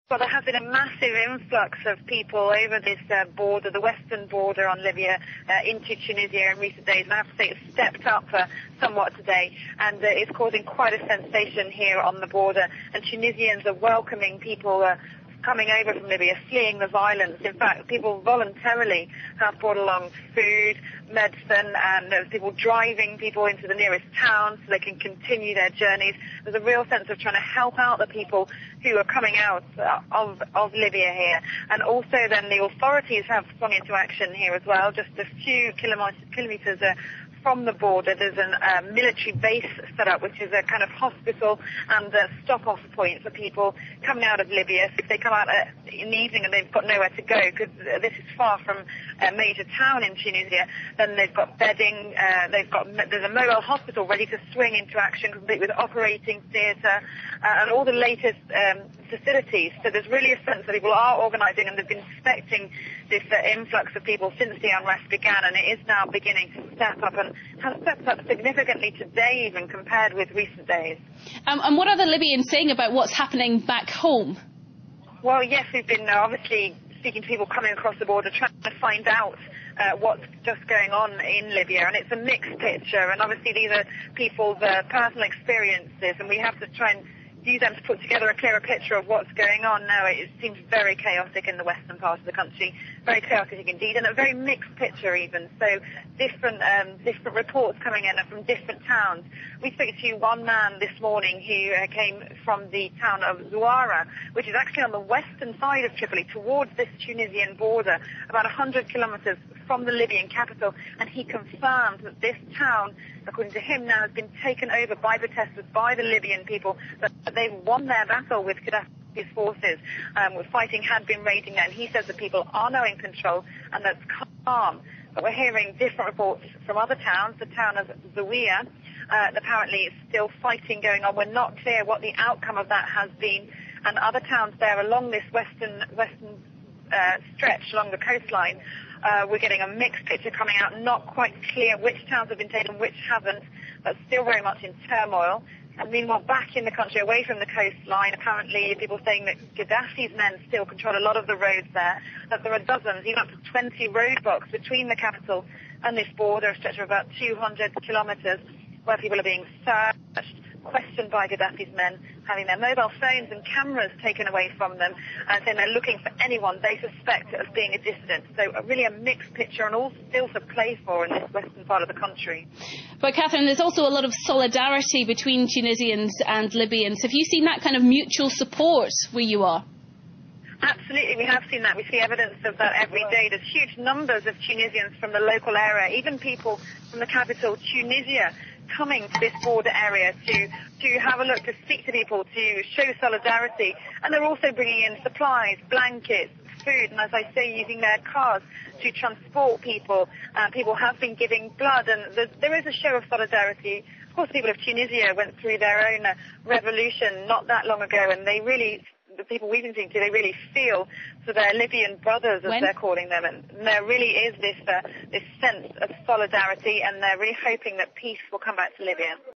Well, there has been a massive influx of people over this border, the western border on Libya, into Tunisia in recent days. And I have to say it's stepped up somewhat today, and it's causing quite a sensation here on the border. And Tunisians are welcoming people coming over from Libya, fleeing the violence. In fact, people voluntarily have brought along food, medicine, and there's people driving people into the nearest town so they can continue their journeys. There's a real sense of trying to help out the people who are coming out of Libya here. And also then the authorities have swung into action here as well. Just a few kilometres from the border, there's a military base set up, which is a kind of hospital and a stop-off point for people coming out of Libya. So if they come out in the evening and they've got nowhere to go, because this is far from a major town in Tunisia, then they've got bedding, there's a mobile hospital ready to swing into action, complete with operating theatre and all the latest facilities. So there's really a sense that people are organising, and they've been expecting this influx of people since the unrest began, and it is now beginning to step up, and has stepped up significantly today even compared with recent days. And what are the Libyans saying about what's happening back home? Well, yes, we've been obviously speaking to people coming across the border, trying to find out what's just going on in Libya, and it's a mixed picture, and obviously these are people's personal experiences, and we have to try and use them to put together a clearer picture of what's going on now. It seems very chaotic in the western part of the country, very chaotic indeed, and a very mixed picture even. So different reports coming in from different towns. We spoke to one man this morning who came from the town of Zouara, which is actually on the western side of Tripoli, towards this Tunisian border, about 100 kilometres from the Libyan capital, and he confirmed that this town, according to him now, has been taken over by protesters, by the Libyan people, that they've won their battle with Gaddafi's forces. Fighting had been raging there, and he says that people are now in control, and that's calm. But we're hearing different reports from other towns. The town of Zawiya, apparently is still fighting going on. We're not clear what the outcome of that has been. And other towns there along this western stretch along the coastline, we're getting a mixed picture coming out, not quite clear which towns have been taken, which haven't, but still very much in turmoil. And meanwhile, back in the country, away from the coastline, apparently people saying that Gaddafi's men still control a lot of the roads there, that there are dozens, even up to 20 roadblocks between the capital and this border, a stretch of about 200 kilometres, where people are being searched, questioned by Gaddafi's men, having their mobile phones and cameras taken away from them, and saying they're looking for anyone they suspect of being a dissident. So really a mixed picture, and all still to play for in this western part of the country. But Catherine, there's also a lot of solidarity between Tunisians and Libyans. Have you seen that kind of mutual support where you are? Absolutely, we have seen that. We see evidence of that every day. There's huge numbers of Tunisians from the local area, even people from the capital, Tunisia, coming to this border area to have a look, to speak to people, to show solidarity. And they're also bringing in supplies, blankets, food, and as I say, using their cars to transport people. People have been giving blood, and there is a show of solidarity. Of course, the people of Tunisia went through their own revolution not that long ago, and they really, the people we've been seeing to, they really feel for their Libyan brothers, as they're calling them, and there really is this sense of solidarity, and they're really hoping that peace will come back to Libya.